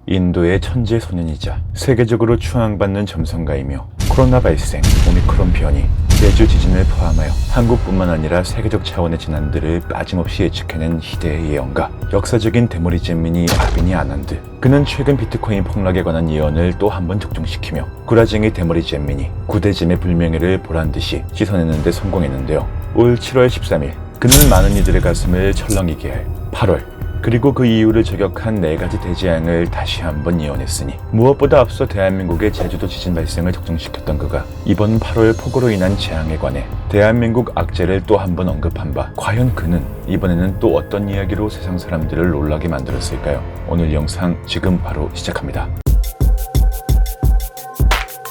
인도의 천재 소년이자 세계적으로 추앙받는 점성가이며 코로나 발생, 오미크론 변이, 제주 지진을 포함하여 한국뿐만 아니라 세계적 차원의 재난들을 빠짐없이 예측해낸 희대의 예언가, 역사적인 대머리 잼민이 아비니 아난드. 그는 최근 비트코인 폭락에 관한 예언을 또 한 번 적중시키며 구라쟁이 대머리 잼민이, 구대잼의 불명예를 보란듯이 씻어내는 데 성공했는데요. 올 7월 13일 그는 많은 이들의 가슴을 철렁이게 할 8월, 그리고 그 이유를 저격한 4가지 대재앙을 다시 한번 예언했으니, 무엇보다 앞서 대한민국의 제주도 지진 발생을 적중시켰던 그가 이번 8월 폭우로 인한 재앙에 관해 대한민국 악재를 또 한 번 언급한 바, 과연 그는 이번에는 또 어떤 이야기로 세상 사람들을 놀라게 만들었을까요? 오늘 영상 지금 바로 시작합니다.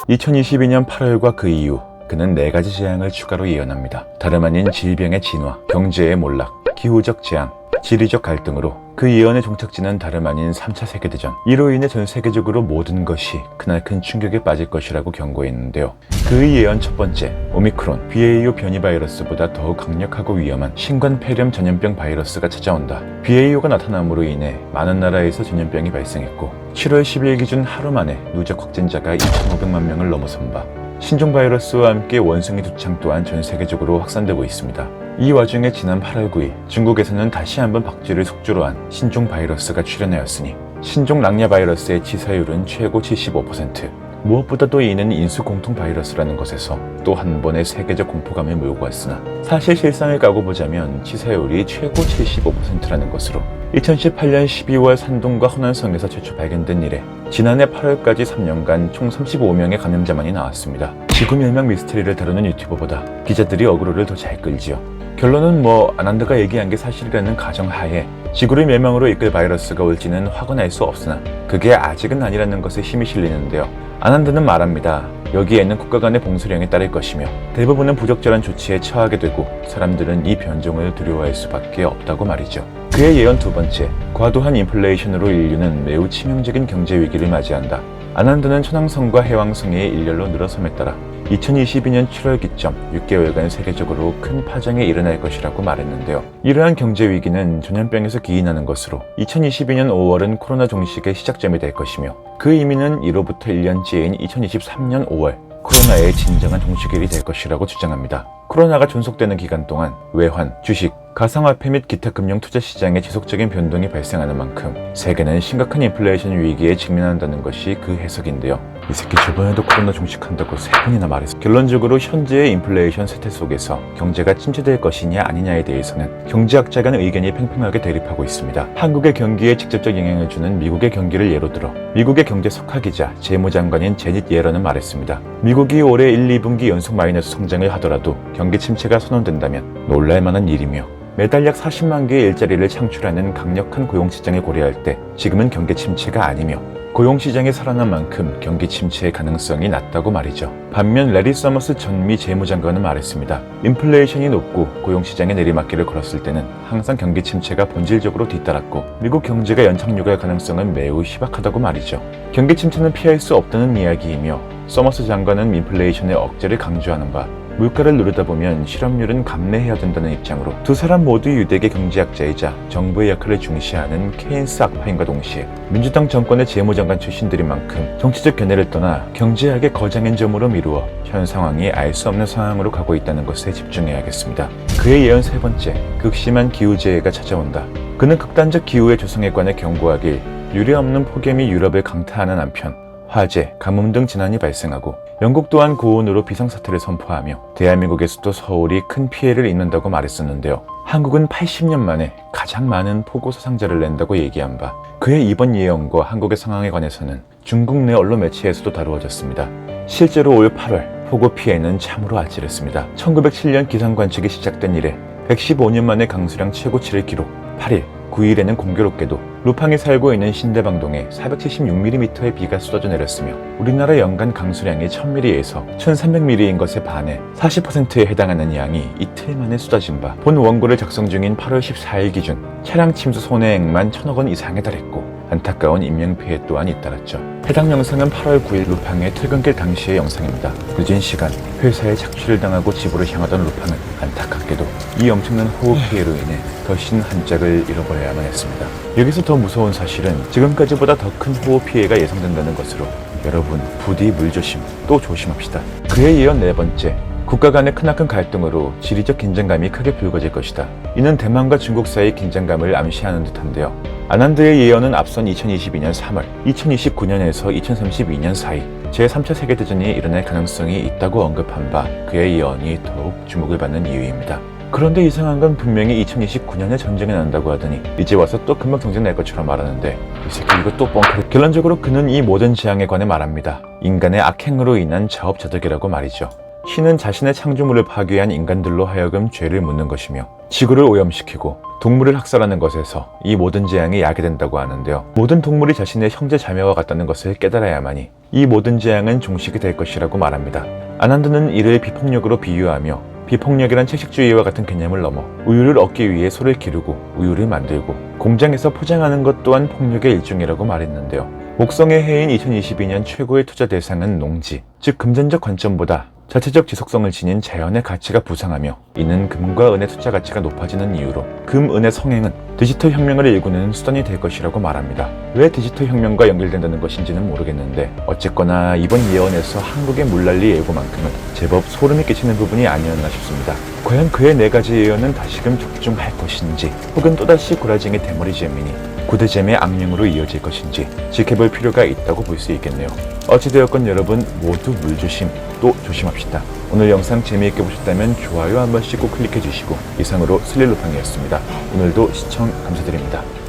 2022년 8월과 그 이후 그는 4가지 재앙을 추가로 예언합니다. 다름 아닌 질병의 진화, 경제의 몰락, 기후적 재앙, 지리적 갈등으로 그 예언의 종착지는 다름 아닌 3차 세계대전. 이로 인해 전 세계적으로 모든 것이 크나큰 충격에 빠질 것이라고 경고했는데요. 그 예언 첫 번째, 오미크론, BA.5 변이 바이러스보다 더욱 강력하고 위험한 신관 폐렴 전염병 바이러스가 찾아온다. BA.5가 나타남으로 인해 많은 나라에서 전염병이 발생했고 7월 10일 기준 하루 만에 누적 확진자가 2,500만 명을 넘어선 바, 신종 바이러스와 함께 원숭이 두창 또한 전 세계적으로 확산되고 있습니다. 이 와중에 지난 8월 9일 중국에서는 다시 한번 박쥐를 속주로 한 신종 바이러스가 출현하였으니 신종 랑야 바이러스의 치사율은 최고 75%. 무엇보다도 이는 인수 공통 바이러스라는 것에서 또 한 번의 세계적 공포감을 몰고 왔으나 사실 실상을 까고 보자면 치사율이 최고 75%라는 것으로 2018년 12월 산둥과 허난성에서 최초 발견된 이래 지난해 8월까지 3년간 총 35명의 감염자만이 나왔습니다. 지구 멸망 미스터리를 다루는 유튜버보다 기자들이 어그로를 더 잘 끌지요. 결론은 아난드가 얘기한 게 사실이라는 가정하에 지구를 멸망으로 이끌 바이러스가 올지는 확언할 수 없으나 그게 아직은 아니라는 것에 힘이 실리는데요. 아난드는 말합니다. 여기에는 국가 간의 봉쇄령에 따를 것이며 대부분은 부적절한 조치에 처하게 되고 사람들은 이 변종을 두려워할 수밖에 없다고 말이죠. 그의 예언 두 번째, 과도한 인플레이션으로 인류는 매우 치명적인 경제 위기를 맞이한다. 아난드는 천왕성과 해왕성의 일렬로 늘어섬에 따라 2022년 7월 기점 6개월간 세계적으로 큰 파장이 일어날 것이라고 말했는데요. 이러한 경제 위기는 전염병에서 기인하는 것으로 2022년 5월은 코로나 종식의 시작점이 될 것이며 그 의미는 이로부터 1년째인 2023년 5월 코로나의 진정한 종식일이 될 것이라고 주장합니다. 코로나가 존속되는 기간 동안 외환, 주식, 가상화폐 및 기타 금융 투자 시장에 지속적인 변동이 발생하는 만큼 세계는 심각한 인플레이션 위기에 직면한다는 것이 그 해석인데요. 이 새끼 저번에도 코로나 종식한다고 3번이나 말했어. 결론적으로 현재의 인플레이션 세태 속에서 경제가 침체될 것이냐 아니냐에 대해서는 경제학자 간 의견이 팽팽하게 대립하고 있습니다. 한국의 경기에 직접적 영향을 주는 미국의 경기를 예로 들어 미국의 경제 석학이자 재무장관인 제닛 옐런은 말했습니다. 미국이 올해 1, 2분기 연속 마이너스 성장을 하더라도 경기 침체가 선언된다면 놀랄만한 일이며 매달 약 40만 개의 일자리를 창출하는 강력한 고용시장을 고려할 때 지금은 경기 침체가 아니며 고용시장이 살아난 만큼 경기 침체의 가능성이 낮다고 말이죠. 반면 레리 서머스 전 미 재무장관은 말했습니다. 인플레이션이 높고 고용시장에 내리막길을 걸었을 때는 항상 경기 침체가 본질적으로 뒤따랐고 미국 경제가 연착륙할 가능성은 매우 희박하다고 말이죠. 경기 침체는 피할 수 없다는 이야기이며 서머스 장관은 인플레이션의 억제를 강조하는 바 물가를 누르다 보면 실업률은 감내해야 된다는 입장으로 두 사람 모두 유대계 경제학자이자 정부의 역할을 중시하는 케인스 악파인과 동시에 민주당 정권의 재무장관 출신들인 만큼 정치적 견해를 떠나 경제학의 거장인 점으로 미루어 현 상황이 알 수 없는 상황으로 가고 있다는 것에 집중해야겠습니다. 그의 예언 세 번째, 극심한 기후재해가 찾아온다. 그는 극단적 기후의 조성에 관해 경고하길 유례없는 폭염이 유럽을 강타하는 한편 화재, 가뭄 등 재난이 발생하고 영국 또한 고온으로 비상사태를 선포하며 대한민국에서도 서울이 큰 피해를 입는다고 말했었는데요. 한국은 80년 만에 가장 많은 폭우 사상자를 낸다고 얘기한 바 그의 이번 예언과 한국의 상황에 관해서는 중국 내 언론 매체에서도 다루어졌습니다. 실제로 올 8월 폭우 피해는 참으로 아찔했습니다. 1907년 기상 관측이 시작된 이래 115년 만에 강수량 최고치를 기록. 8일, 9일에는 공교롭게도 루팡이 살고 있는 신대방동에 476mm의 비가 쏟아져 내렸으며 우리나라 연간 강수량이 1000mm에서 1300mm인 것에 반해 40%에 해당하는 양이 이틀 만에 쏟아진 바 본 원고를 작성 중인 8월 14일 기준 차량 침수 손해액만 1000억 원 이상에 달했고 안타까운 인명피해 또한 잇따랐죠. 해당 영상은 8월 9일 루팡의 퇴근길 당시의 영상입니다. 늦은 시간 회사에 착취를 당하고 집으로 향하던 루팡은 안타깝게도 이 엄청난 호흡 피해로 인해 더신 한 짝을 잃어버려야만 했습니다. 여기서 더 무서운 사실은 지금까지보다 더 큰 호흡 피해가 예상된다는 것으로 여러분 부디 물조심 또 조심합시다. 그에 이어 네 번째, 국가 간의 크나큰 갈등으로 지리적 긴장감이 크게 불거질 것이다. 이는 대만과 중국 사이의 긴장감을 암시하는 듯한데요. 아난드의 예언은 앞선 2022년 3월, 2029년에서 2032년 사이 제3차 세계대전이 일어날 가능성이 있다고 언급한 바 그의 예언이 더욱 주목을 받는 이유입니다. 그런데 이상한 건 분명히 2029년에 전쟁이 난다고 하더니 이제 와서 또 금방 전쟁 날 것처럼 말하는데 이 새끼 이거 또 뻥카리. 결론적으로 그는 이 모든 재앙에 관해 말합니다. 인간의 악행으로 인한 자업자득이라고 말이죠. 신은 자신의 창조물을 파괴한 인간들로 하여금 죄를 묻는 것이며 지구를 오염시키고 동물을 학살하는 것에서 이 모든 재앙이 야기된다고 하는데요. 모든 동물이 자신의 형제 자매와 같다는 것을 깨달아야만이 이 모든 재앙은 종식이 될 것이라고 말합니다. 아난드는 이를 비폭력으로 비유하며 비폭력이란 채식주의와 같은 개념을 넘어 우유를 얻기 위해 소를 기르고 우유를 만들고 공장에서 포장하는 것 또한 폭력의 일종이라고 말했는데요. 목성의 해인 2022년 최고의 투자 대상은 농지, 즉 금전적 관점보다 자체적 지속성을 지닌 자연의 가치가 부상하며 이는 금과 은의 투자 가치가 높아지는 이유로 금, 은의 성행은 디지털 혁명을 일구는 수단이 될 것이라고 말합니다. 왜 디지털 혁명과 연결된다는 것인지는 모르겠는데 어쨌거나 이번 예언에서 한국의 물난리 예고만큼은 제법 소름이 끼치는 부분이 아니었나 싶습니다. 과연 그의 네 가지 예언은 다시금 적중할 것인지 혹은 또다시 고라징의 대머리 재민이 구대잼의 악령으로 이어질 것인지 지켜볼 필요가 있다고 볼 수 있겠네요. 어찌되었건 여러분 모두 물조심 또 조심합시다. 오늘 영상 재미있게 보셨다면 좋아요 한 번씩 꼭 클릭해 주시고 이상으로 슬릴루팡이었습니다. 오늘도 시청 감사드립니다.